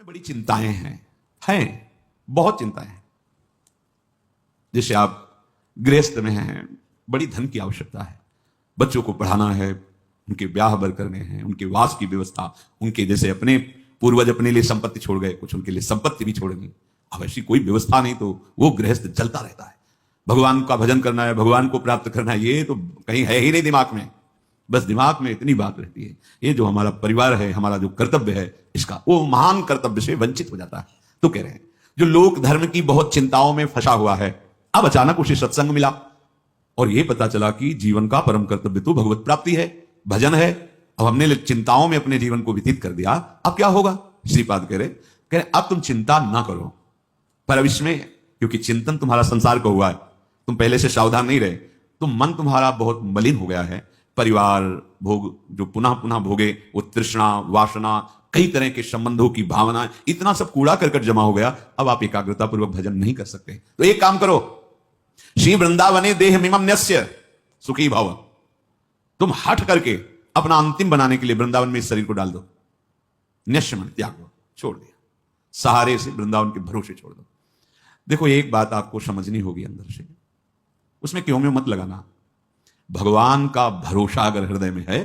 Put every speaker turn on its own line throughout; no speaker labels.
बड़ी चिंताएं हैं बहुत चिंताएं हैं। जैसे आप गृहस्थ में हैं, बड़ी धन की आवश्यकता है, बच्चों को पढ़ाना है, उनके ब्याह बर करने हैं, उनके वास की व्यवस्था, उनके जैसे अपने पूर्वज अपने लिए संपत्ति छोड़ गए, कुछ उनके लिए संपत्ति भी छोड़नी। अब ऐसी कोई व्यवस्था नहीं तो वो गृहस्थ जलता रहता है। भगवान का भजन करना है, भगवान को प्राप्त करना है, ये तो कहीं है ही नहीं दिमाग में। बस दिमाग में इतनी बात रहती है, ये जो हमारा परिवार है, हमारा जो कर्तव्य है, इसका वो महान कर्तव्य से वंचित हो जाता है। तो कह रहे हैं जो लोक धर्म की बहुत चिंताओं में फंसा हुआ है, अब अचानक उसे सत्संग मिला और यह पता चला कि जीवन का परम कर्तव्य तो भगवत प्राप्ति है, भजन है। अब हमने चिंताओं में अपने जीवन को व्यतीत कर दिया, अब क्या होगा? श्रीपाद कह रहे अब तुम चिंता ना करो पर अब इसमें, क्योंकि चिंतन तुम्हारा संसार का हुआ है, तुम पहले से सावधान नहीं रहे, तो मन तुम्हारा बहुत मलिन हो गया है। परिवार भोग जो पुनः पुनः भोगे, वो तृष्णा, वासना, कई तरह के संबंधों की भावना, इतना सब कूड़ा करकट जमा हो गया। अब आप एकाग्रता पूर्वक भजन नहीं कर सकते। तो एक काम करो, श्री वृंदावने देह मिमम न्यस्य सुखी भव, तुम हट करके अपना अंतिम बनाने के लिए वृंदावन में इस शरीर को डाल दो। न्यस्य मन त्याग दो, छोड़ दिया, सहारे से वृंदावन के भरोसे छोड़ दो। देखो एक बात आपको समझनी होगी अंदर से, उसमें क्यों में मत लगाना। भगवान का भरोसा अगर हृदय में है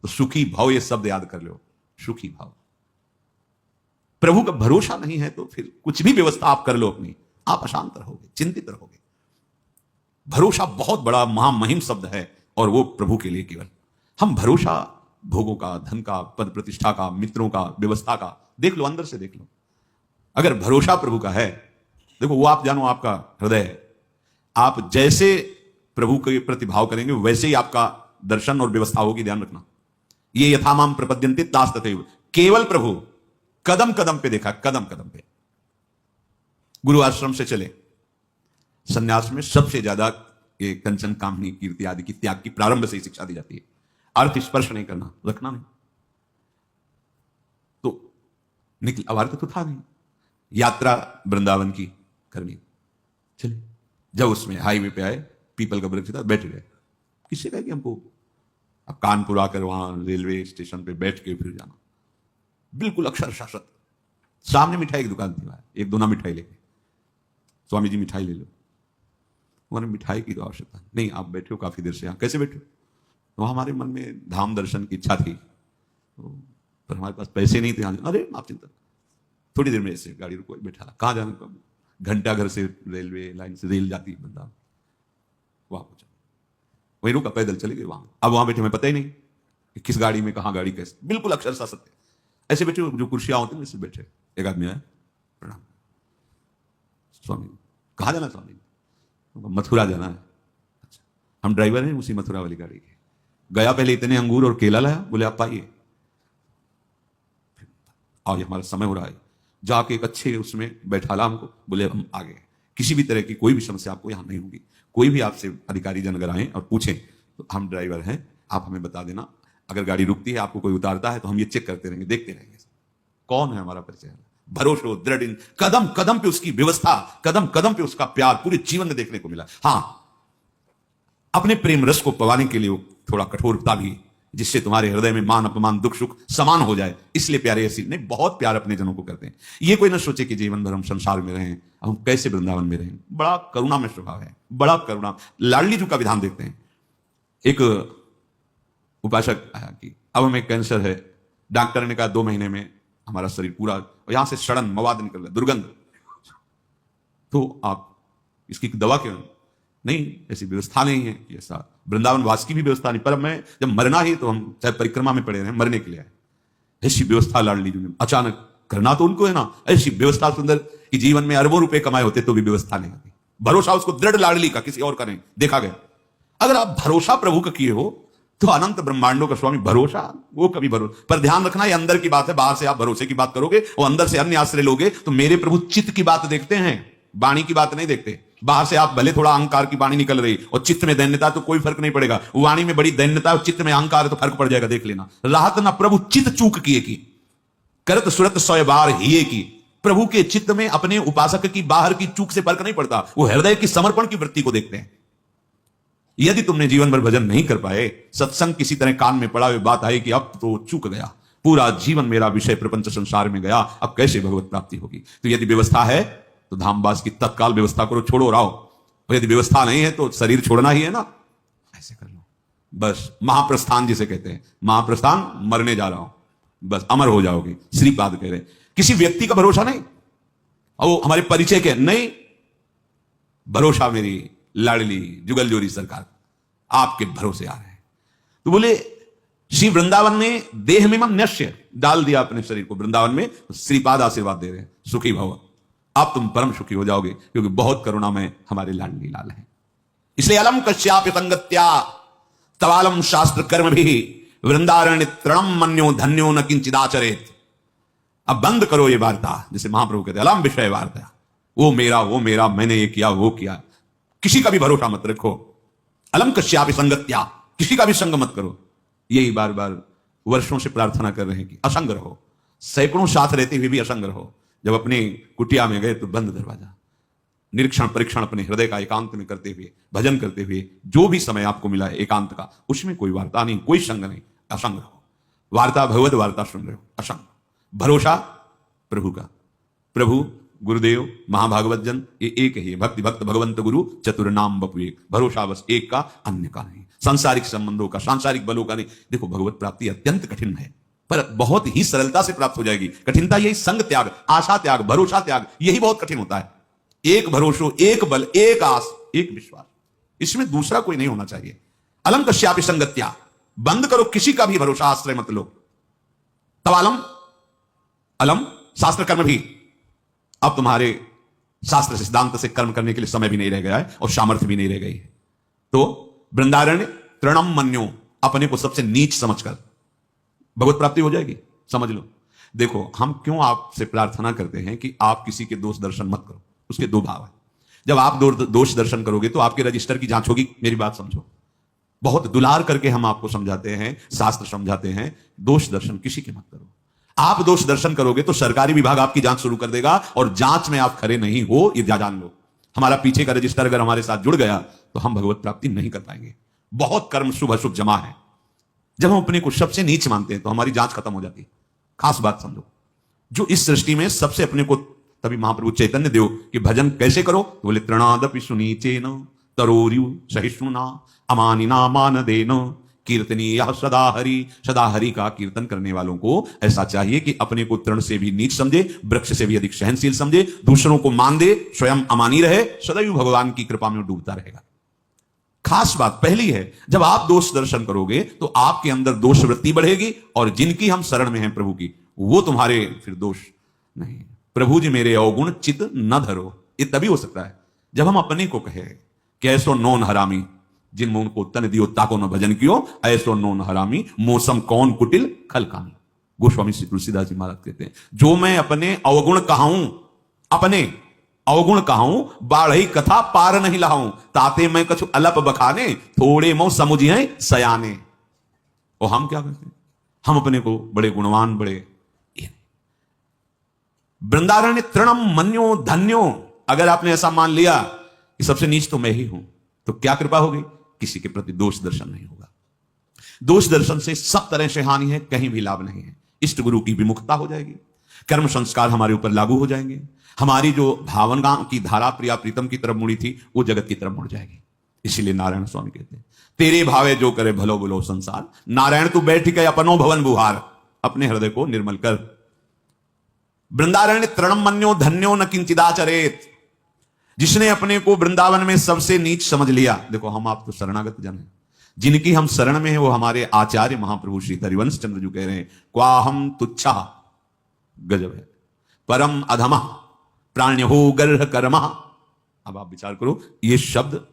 तो सुखी भाव, ये शब्द याद कर लो, सुखी भाव। प्रभु का भरोसा नहीं है तो फिर कुछ भी व्यवस्था आप कर लो अपनी, आप अशांत रहोगे, चिंतित रहोगे। भरोसा बहुत बड़ा महामहिम शब्द है और वो प्रभु के लिए केवल। हम भरोसा भोगों का, धन का, पद प्रतिष्ठा का, मित्रों का, व्यवस्था का देख लो, अंदर से देख लो। अगर भरोसा प्रभु का है, देखो वो आप जानो आपका हृदय है, आप जैसे प्रभु के प्रति भाव करेंगे वैसे ही आपका दर्शन और व्यवस्था होगी। ध्यान रखना, ये यथामाम प्रपद्यन्ते तास तथैव, केवल प्रभु कदम कदम पे देखा, कदम कदम पे। गुरु आश्रम से चले, संन्यास में सबसे ज्यादा ये कंचन, कामनी, कीर्ति आदि की त्याग की प्रारंभ से ही शिक्षा दी जाती है। अर्थ स्पर्श नहीं करना, रखना नहीं। तो निकल, अब अर्थ तो था नहीं, यात्रा वृंदावन की करनी। चले, जब उसमें हाईवे पे आए, पीपल का वृक्ष था, बैठ गए। किससे कहे कि हमको अब कानपुर आकर वहां रेलवे स्टेशन पे बैठ के फिर जाना, बिल्कुल अक्षर शासत। सामने मिठाई की दुकान थी, एक दोना मिठाई लेके, स्वामी जी मिठाई ले लो। उन्होंने मिठाई की तो आवश्यकता नहीं, आप बैठे हो काफी देर से यहाँ, कैसे बैठे हो? तो हमारे मन में धाम दर्शन की इच्छा थी, तो पर हमारे पास पैसे नहीं थे यहाँ। अरे आप चिंता, थोड़ी देर में ऐसे गाड़ी रुको, बैठा, कहाँ जाना? कब? घंटा घर से रेलवे लाइन से रेल जाती है वृंदावन, वहां पहुंचा, वहीं रुका, पैदल चले गए वहां। अब वहां बैठे, हमें पता ही नहीं कि किस गाड़ी में, कहां गाड़ी, कैसे, बिल्कुल अक्षरशः सत्य। ऐसे बैठे जो कुर्सियां होती हैं वैसे बैठे। एक आदमी आया, प्रणाम स्वामी, कहां जाना स्वामी? मथुरा जाना है। अच्छा, हम ड्राइवर हैं उसी मथुरा वाली गाड़ी के। गया, पहले इतने अंगूर और केला लाया, बोले आप पाइए, आज हमारा समय हो रहा है। जाके एक अच्छे उसमें बैठाला हमको, बोले हम आ गए। किसी भी तरह की कोई भी समस्या आपको यहां नहीं होगी। कोई भी आपसे अधिकारी जन अगर आए और पूछें तो हम ड्राइवर हैं, आप हमें बता देना। अगर गाड़ी रुकती है, आपको कोई उतारता है, तो हम ये चेक करते रहेंगे, देखते रहेंगे कौन है हमारा परिचय। भरोसा, दृढ़, कदम कदम पे उसकी व्यवस्था, कदम कदम पे उसका प्यार पूरे जीवन में देखने को मिला। हां, अपने प्रेम रस को पवाने के लिए थोड़ा कठोरता भी, जिससे तुम्हारे हृदय में मान अपमान, दुख सुख समान हो जाए, इसलिए प्यारे ऐसी नहीं, बहुत प्यार अपने जनों को करते हैं। ये कोई ना सोचे कि जीवन भर हम संसार में रहें, हम कैसे वृंदावन में रहें। बड़ा करुणा में स्वभाव है, बड़ा करुणा। लाडली जी का विधान देखते हैं। एक उपासक आया कि अब हमें कैंसर है, डॉक्टर ने कहा 2 महीने में हमारा शरीर पूरा, यहां से सड़न मवाद निकल रहा है, दुर्गंध, तो आप इसकी दवा क्यों? नहीं, ऐसी व्यवस्था नहीं है कि ऐसा वृंदावन वास की भी व्यवस्था नहीं। पर मैं जब मरना ही, तो हम चाहे परिक्रमा में पड़े रहे, मरने के लिए आए। ऐसी व्यवस्था लाडली जी ने अचानक करना तो उनको है ना, ऐसी व्यवस्था सुंदर कि जीवन में अरबों रुपए कमाए होते तो भी व्यवस्था नहीं होती। भरोसा उसको दृढ़ लाडली का, किसी और का नहीं, देखा गया। अगर आप भरोसा प्रभु का किए हो तो अनंत ब्रह्मांडों का स्वामी भरोसा, वो कभी भरोसा। पर ध्यान रखना, ये अंदर की बात है, बाहर से आप भरोसे की बात करोगे और अंदर से अन्य आश्रय लोगे तो मेरे प्रभु चित्त की बात देखते हैं, वाणी की बात नहीं देखते। बाहर से आप भले थोड़ा अहंकार की वाणी निकल रही और चित्त में दैन्यता, तो कोई फर्क नहीं पड़ेगा। वाणी में बड़ी दैन्यता और चित्त में अहंकार है तो फर्क पड़ जाएगा, देख लेना। राहत ना प्रभु चित्त चूक किए की, करत सुरत 100 बार हिए की। प्रभु के चित्त में अपने उपासक की बाहर की चूक से फर्क नहीं पड़ता, वो हृदय की समर्पण की वृत्ति को देखते हैं। यदि तुमने जीवन भर भजन नहीं कर पाए, सत्संग किसी तरह कान में पड़ा हुए बात आई कि अब तो चूक गया, पूरा जीवन मेरा विषय प्रपंच संसार में गया, अब कैसे भगवत प्राप्ति होगी? तो यदि व्यवस्था है तो धामवास की तत्काल व्यवस्था करो, छोड़ो राव। और यदि व्यवस्था नहीं है तो शरीर छोड़ना ही है ना, ऐसे कर लो बस। महाप्रस्थान जिसे कहते हैं, महाप्रस्थान, मरने जा रहा हूं, बस अमर हो जाओगे। श्रीपाद कह रहे किसी व्यक्ति का भरोसा नहीं, और वो हमारे परिचय के नहीं, भरोसा मेरी लाडली जुगलजोरी सरकार, आपके भरोसे आ रहे हैं। तो बोले श्री वृंदावन ने देह में नश्य डाल दिया अपने शरीर को वृंदावन में, तो श्रीपाद आशीर्वाद दे रहे हैं, सुखी भव, आप तुम परम सुखी हो जाओगे, क्योंकि बहुत करुणा में हमारे लाडली लाल हैं। इसलिए अलम कश्यापि संगत्या तवालम शास्त्र कर्म भी वृंदारण्य तृणम मन्यो धन्यो न किंचिदाचरेत। अब बंद करो ये वार्ता, जैसे महाप्रभु कहते अलम विषय वार्ता, वो मेरा, मैंने ये किया वो किया, किसी का भी भरोसा मत रखो। अलम कश्यापि संगत्या, किसी का भी संग मत करो। यही बार बार वर्षों से प्रार्थना कर रहे हैं कि असंग रहो, सैकड़ों साथ रहते हुए भी असंग रहो। जब अपनी कुटिया में गए तो बंद दरवाजा, निरीक्षण परीक्षण अपने हृदय का एकांत में करते हुए, भजन करते हुए, जो भी समय आपको मिला है एकांत का, उसमें कोई वार्ता नहीं, कोई संग नहीं, असंग रहो। वार्ता भगवत वार्ता सुन रहे हो, असंग। भरोसा प्रभु का, प्रभु गुरुदेव महाभागवत जन ये एक ही है, भक्ति भक्त भगवंत गुरु चतुर नाम बपु एक। भरोसा बस एक का, अन्य का नहीं, सांसारिक संबंधों का, सांसारिक बलों का नहीं। देखो भगवत प्राप्ति अत्यंत कठिन है, पर बहुत ही सरलता से प्राप्त हो जाएगी। कठिनता यही संग त्याग, आशा त्याग, भरोसा त्याग, यही बहुत कठिन होता है। एक भरोसो, एक बल, एक आस, एक विश्वास, इसमें दूसरा कोई नहीं होना चाहिए। अलम कश्यापि संगत्या, बंद करो, किसी का भी भरोसा आश्रय मत लो। तवालम, अलम शास्त्र कर्म भी, अब तुम्हारे शास्त्र सिद्धांत से कर्म करने के लिए समय भी नहीं रह गया है और सामर्थ्य भी नहीं रह गई है। तो वृंदारण्य तृणम मन्यो, अपने को सबसे नीच समझकर भगवत प्राप्ति हो जाएगी, समझ लो। देखो हम क्यों आपसे प्रार्थना करते हैं कि आप किसी के दोष दर्शन मत करो, उसके दो भाव है। जब आप दोष दर्शन करोगे तो आपके रजिस्टर की जांच होगी। मेरी बात समझो, बहुत दुलार करके हम आपको समझाते हैं, शास्त्र समझाते हैं, दोष दर्शन किसी के मत करो। आप दोष दर्शन करोगे तो सरकारी विभाग आपकी जांच शुरू कर देगा, और जांच में आप खरे नहीं हो ये जान लो। हमारा पीछे का रजिस्टर अगर हमारे साथ जुड़ गया तो हम भगवत प्राप्ति नहीं कर पाएंगे। बहुत कर्म शुभ अशुभ जमा है। जब हम अपने को सबसे नीच मानते हैं तो हमारी जांच खत्म हो जाती है। खास बात समझो, जो इस सृष्टि में सबसे अपने को, तभी महाप्रभु चैतन्य देव कि भजन कैसे करो, तो बोले तृणादपि सुनीचेन तरोर्यु सहिष्णुना अमानिना मानदेन कीर्तनीय सदा हरि का कीर्तन करने वालों को ऐसा चाहिए कि अपने को तृण से भी नीच समझे, वृक्ष से भी अधिक सहनशील समझे, दूसरों को मान दे, स्वयं अमानी रहे, सदैव भगवान की कृपा में डूबता रहेगा। खास बात पहली है, जब आप दोष दर्शन करोगे तो आपके अंदर दोष वृत्ति बढ़ेगी, और जिनकी हम शरण में हैं प्रभु की, वो तुम्हारे फिर दोष नहीं। प्रभु जी मेरे अवगुण चित न धरो, ये तभी हो सकता है जब हम अपने को कहे कि ऐसो नौन हरामी, जिन मुंह को तन दियो ताको न भजन कियो, ऐसो नौन हरामी मौसम कौन कुटिल खल कामी। गोस्वामी श्री तुलसीदास जी महाराज कहते हैं, जो मैं अपने अवगुण कहाऊं, अपने अवगुण कहाऊं, बाढ़ई कथा पार नहीं लाऊं, ताते मैं कछु अलप बखाने, थोड़े मो समुझिए सयाने। और हम क्या करते हैं, हम अपने को बड़े गुणवान, बड़े वृंदारण्य तृणम मन्यो धन्यो। अगर आपने ऐसा मान लिया कि सबसे नीच तो मैं ही हूं, तो क्या कृपा होगी, किसी के प्रति दोष दर्शन नहीं होगा। दोष दर्शन से सब तरह से हानि है, कहीं भी लाभ नहीं है। इष्ट गुरु की विमुखता हो जाएगी, कर्म संस्कार हमारे ऊपर लागू हो जाएंगे, हमारी जो भावना की धारा प्रिया प्रीतम की तरफ मुड़ी थी वो जगत की तरफ मुड़ जाएगी। इसीलिए नारायण स्वामी कहते हैं, तेरे भावे जो करे भलो बुलो संसार, नारायण तू बैठ के अपनो भवन बुहार, अपने हृदय को निर्मल कर। वृंदारण्य तृणम मन्यो धन्यो न किंचिदाचरेत, जिसने अपने को वृंदावन में सबसे नीच समझ लिया। देखो हम आप तो शरणागत जन हैं, जिनकी हम शरण में हैं वो हमारे आचार्य महाप्रभु श्री हरिवंश चंद्र जी कह रहे हैं, क्वाहम तुच्छा, गजब है, परम अधमा प्राण्य हो गर्ह कर्मा। अब आप विचार करो, ये शब्द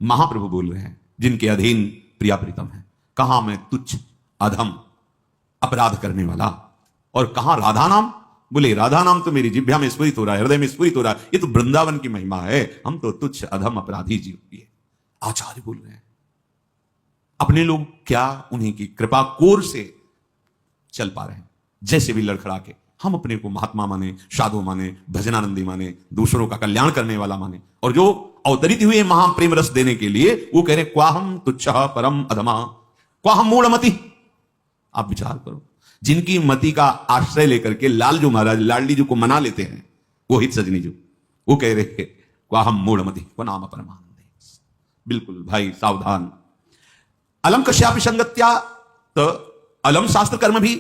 महाप्रभु बोल रहे हैं जिनके अधीन प्रिया प्रीतम है। कहां मैं तुच्छ अधम अपराध करने वाला, और कहां राधा नाम, बोले राधा नाम तो मेरी जिह्वा में स्फुरित हो रहा है, हृदय में स्फुरित हो रहा है, ये तो वृंदावन की महिमा है, हम तो तुच्छ अधम अपराधी जीव किए। आचार्य बोल रहे हैं, अपने लोग क्या उन्हीं की कृपा कोर से चल पा रहे हैं, जैसे भी लड़खड़ा के हम अपने को महात्मा माने, साधु माने, भजनानंदी माने, दूसरों का कल्याण करने वाला माने, और जो अवतरित हुए महाप्रेम रस देने के लिए वो कह रहे क्वाहम तुच्छ परम अधमा क्वाहम मूढ़मति। आप विचार करो, जिनकी मति का आश्रय लेकर के लालजू महाराज लाडली जी को मना लेते हैं, वो हित सजनी जी, वो कह रहे हैं हम मूढ़मति को नाम परमान। बिल्कुल भाई सावधान। अलम कश्यापि संगत्या, तो अलम शास्त्र कर्म भी।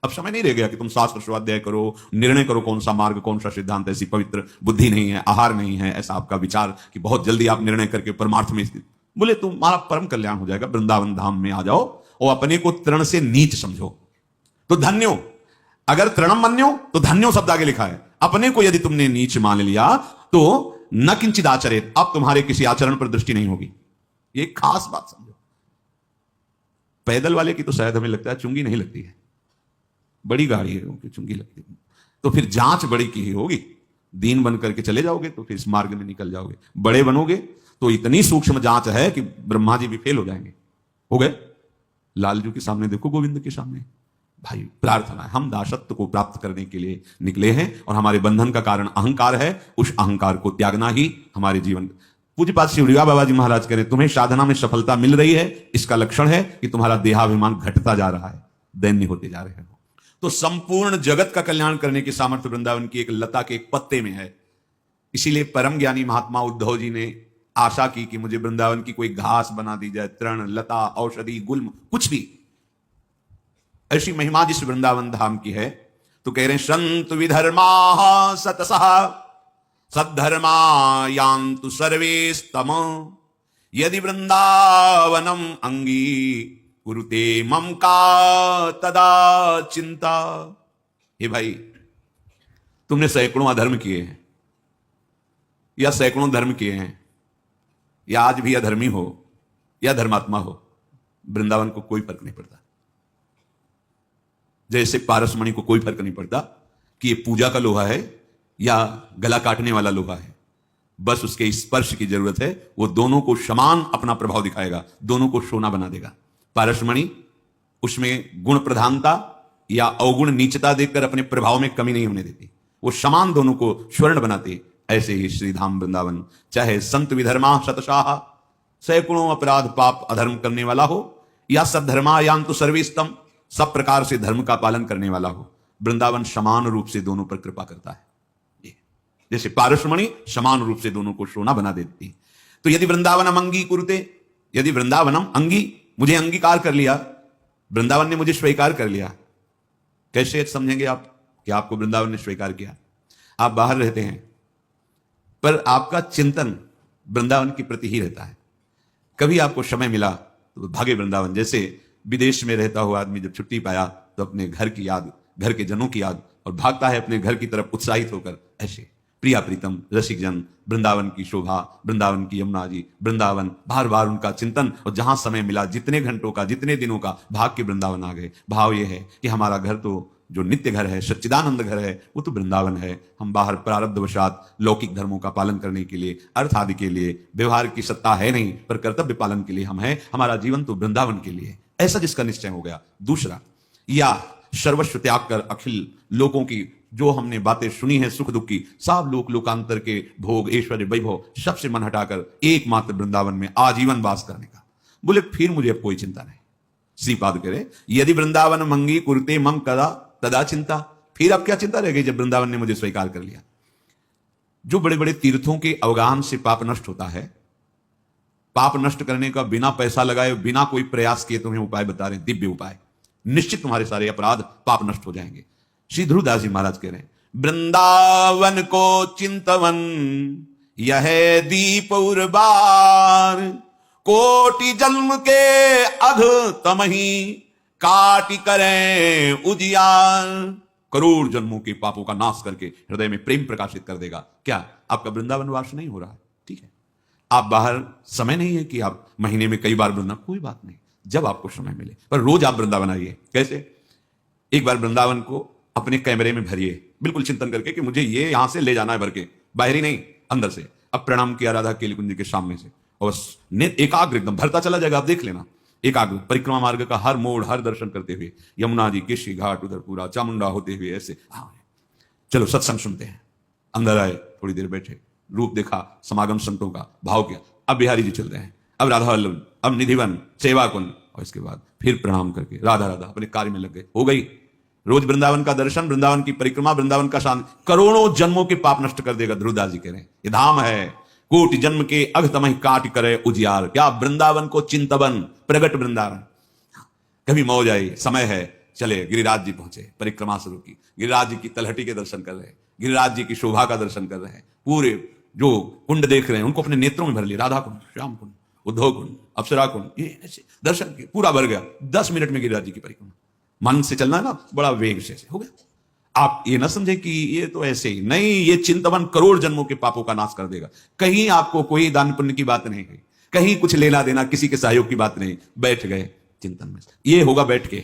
अब समय नहीं रह गया कि तुम शास्त्र स्वाध्याय करो, निर्णय करो कौन सा मार्ग कौन सा सिद्धांत। ऐसी पवित्र बुद्धि नहीं है, आहार नहीं है ऐसा आपका विचार कि बहुत जल्दी आप निर्णय करके परमार्थ में स्थित। बोले तुम्हारा परम कल्याण हो जाएगा, वृंदावन धाम में आ जाओ और अपने को तृण से नीच समझो तो धन्यो। अगर तृणम मन्यो तो धन्यो शब्द आगे लिखा है। अपने को यदि तुमने नीच मान लिया तो न किंचित आचरित, अब तुम्हारे किसी आचरण पर दृष्टि नहीं होगी। ये खास बात समझो। पैदल वाले की तो शायद हमें लगता है चुंगी नहीं लगती है, बड़ी गाड़ी है उनकी चुंगी लगती है, तो फिर जांच बड़ी की ही होगी। दीन बन करके चले जाओगे तो फिर इस मार्ग में निकल जाओगे, बड़े बनोगे तो इतनी सूक्ष्म जांच है कि ब्रह्मा जी भी फेल हो जाएंगे। हो गए लालजू के सामने, देखो गोविंद के सामने। भाई प्रार्थना है, हम दासत्व को प्राप्त करने के लिए निकले हैं और हमारे बंधन का कारण अहंकार है, उस अहंकार को त्यागना ही हमारे जीवन। पूज्यपाद श्री रीवा बाबा जी महाराज कह रहे तुम्हें साधना में सफलता मिल रही है, इसका लक्षण है कि तुम्हारा देहाभिमान घटता जा रहा है, दैन्य होते जा रहे हो। तो संपूर्ण जगत का कल्याण करने की सामर्थ्य वृंदावन की एक लता के एक पत्ते में है। इसीलिए परम ज्ञानी महात्मा उद्धव जी ने आशा की कि मुझे वृंदावन की कोई घास बना दी जाए, तृण लता औषधि गुल्म कुछ भी। ऐसी महिमा जिस वृंदावन धाम की है तो कह रहे हैं संत विधर्मा सतसः सद्धर्मा यान्तु सर्वे स्तम यदि वृंदावनम अंगी कुरुते मम का तदा चिंता। हे भाई, तुमने सैकड़ों अधर्म किए हैं या सैकड़ों धर्म किए हैं, या आज भी अधर्मी हो या धर्मात्मा हो, वृंदावन को कोई फर्क नहीं पड़ता। जैसे पारसमणि को कोई फर्क नहीं पड़ता कि ये पूजा का लोहा है या गला काटने वाला लोहा है, बस उसके स्पर्श की जरूरत है, वो दोनों को समान अपना प्रभाव दिखाएगा, दोनों को सोना बना देगा। पारसमणि उसमें गुण प्रधानता या अवगुण नीचता देखकर अपने प्रभाव में कमी नहीं होने देती, वो समान दोनों को स्वर्ण बनाते। ऐसे ही श्रीधाम वृंदावन, चाहे संत विधर्मा शतशाह, सैकड़ों अपराध पाप अधर्म करने वाला हो, या सद्धर्मा यान्तु सर्वेस्तम, सब प्रकार से धर्म का पालन करने वाला हो, वृंदावन समान रूप से दोनों पर कृपा करता है। जैसे पारसमणि समान रूप से दोनों को सोना बना देती है। तो यदि वृंदावनम अंगी कुरुते, यदि वृंदावनम अंगी, मुझे अंगीकार कर लिया, वृंदावन ने मुझे स्वीकार कर लिया। कैसे समझेंगे आप कि आपको वृंदावन ने स्वीकार किया? आप बाहर रहते हैं पर आपका चिंतन वृंदावन के प्रति ही रहता है। कभी आपको समय मिला तो भागे वृंदावन। जैसे विदेश में रहता हुआ आदमी जब छुट्टी पाया तो अपने घर की याद, घर के जनों की याद, और भागता है अपने घर की तरफ उत्साहित होकर। ऐसे प्रिया प्रीतम रसिक जन, वृंदावन की शोभा, वृंदावन की यमुना जी, वृंदावन, बार बार उनका चिंतन, और जहां समय मिला, जितने घंटों का, जितने दिनों का, भाग के वृंदावन आ गए। भाव यह है कि हमारा घर तो जो नित्य घर है, सच्चिदानंद घर है, वो तो वृंदावन है। हम बाहर प्रारब्धवशात लौकिक धर्मों का पालन करने के लिए, अर्थ आदि के लिए, व्यवहार की सत्ता है नहीं, पर कर्तव्य पालन के लिए हम हैं। हमारा जीवन तो वृंदावन के लिए, ऐसा जिसका निश्चय हो गया। दूसरा, या सर्वस्व त्याग कर अखिल लोगों की जो हमने बातें सुनी है, सुख दुख की, सब लोक लोकांतर के भोग ऐश्वर्य वैभव सबसे मन हटाकर एकमात्र वृंदावन में आजीवन वास करने का। बोले फिर मुझे अब कोई चिंता नहीं। श्रीपाद करे यदि वृंदावन मंगी कुरते मम कदा तदा चिंता। फिर अब क्या चिंता रह गई जब वृंदावन ने मुझे स्वीकार कर लिया। जो बड़े बड़े तीर्थों के अवगाहन से पाप नष्ट होता है, पाप नष्ट करने का बिना पैसा लगाए, बिना कोई प्रयास किए तुम्हें उपाय बता रहे हैं, दिव्य उपाय। निश्चित तुम्हारे सारे अपराध पाप नष्ट हो जाएंगे। श्री ध्रुवदास जी महाराज कह रहे हैं वृंदावन को चिंतवन यह दीप उर्बार, कोटि जन्म के अघ तमही काटि करें उजियार। करोड़ जन्मों के पापों का नाश करके हृदय में प्रेम प्रकाशित कर देगा। क्या आपका वृंदावन वास नहीं हो रहा है? ठीक है, आप बाहर समय नहीं है कि आप महीने में कई बार वृंदावन, कोई बात नहीं, जब आपको समय मिले, पर रोज आप वृंदावन आइए। कैसे? एक बार वृंदावन को अपने कैमरे में भरिए, बिल्कुल चिंतन करके कि मुझे ये यहां से ले जाना है, भर के, बाहरी नहीं, अंदर से। अब प्रणाम किया राधा केली कुंज के सामने से, और एकाग्र एकदम भरता चला जाएगा। आप देख लेना, एकाग्र परिक्रमा मार्ग का हर मोड़, हर दर्शन करते हुए, यमुना जी, केशी घाट, उधर पूरा चामुंडा होते हुए, ऐसे। चलो सत्संग सुनते हैं। अंदर आए, थोड़ी देर बैठे, रूप देखा, समागम संतों का, भाव किया। अब बिहारी जी चल रहे हैं, अब राधा वल्लभ, अब निधिवन, सेवा कुंज, और इसके बाद फिर प्रणाम करके राधा राधा अपने कार्य में लग गए। हो गई रोज वृंदावन का दर्शन, वृंदावन की परिक्रमा, वृंदावन का शांति करोड़ों जन्मों के पाप नष्ट कर देगा। ध्रुवदास जी कह रहे हैं ये धाम है, कोटि जन्म के अघतमहि काट करे उजियार। क्या वृंदावन को चिंतवन, प्रगट वृंदावन। कभी मौज आई, समय है, चले गिरिराज जी पहुंचे, परिक्रमा शुरू की, गिरिराज जी की तलहटी के दर्शन कर रहे हैं, गिरिराज जी की शोभा का दर्शन कर रहे हैं, पूरे जो कुंड देख रहे हैं उनको अपने नेत्रों में भर लिया, राधा कुंड, श्याम कुंड, उद्धव कुंड, अप्सरा कुंड, ये ऐसे दर्शन किए, पूरा भर गया। 10 मिनट में गिरिराज जी की परिक्रमा। मन से चलना है ना, बड़ा वेग से हो गया। आप ये ना समझे कि ये तो ऐसे ही नहीं, ये चिंतवन करोड़ जन्मों के पापों का नाश कर देगा। कहीं आपको कोई दान पुण्य की बात नहीं है, कहीं कुछ लेना देना, किसी के सहयोग की बात नहीं, बैठ गए चिंतन में। ये होगा बैठ के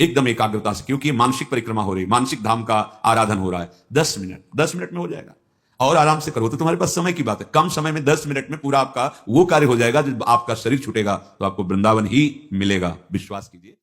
एकदम एकाग्रता से, क्योंकि मानसिक परिक्रमा हो रही, मानसिक धाम का आराधन हो रहा है। 10 मिनट में हो जाएगा। और आराम से करो तो तुम्हारे पास समय की बात है, कम समय में 10 मिनट में पूरा आपका वो कार्य हो जाएगा। जब आपका शरीर छूटेगा तो आपको वृंदावन ही मिलेगा, विश्वास कीजिए।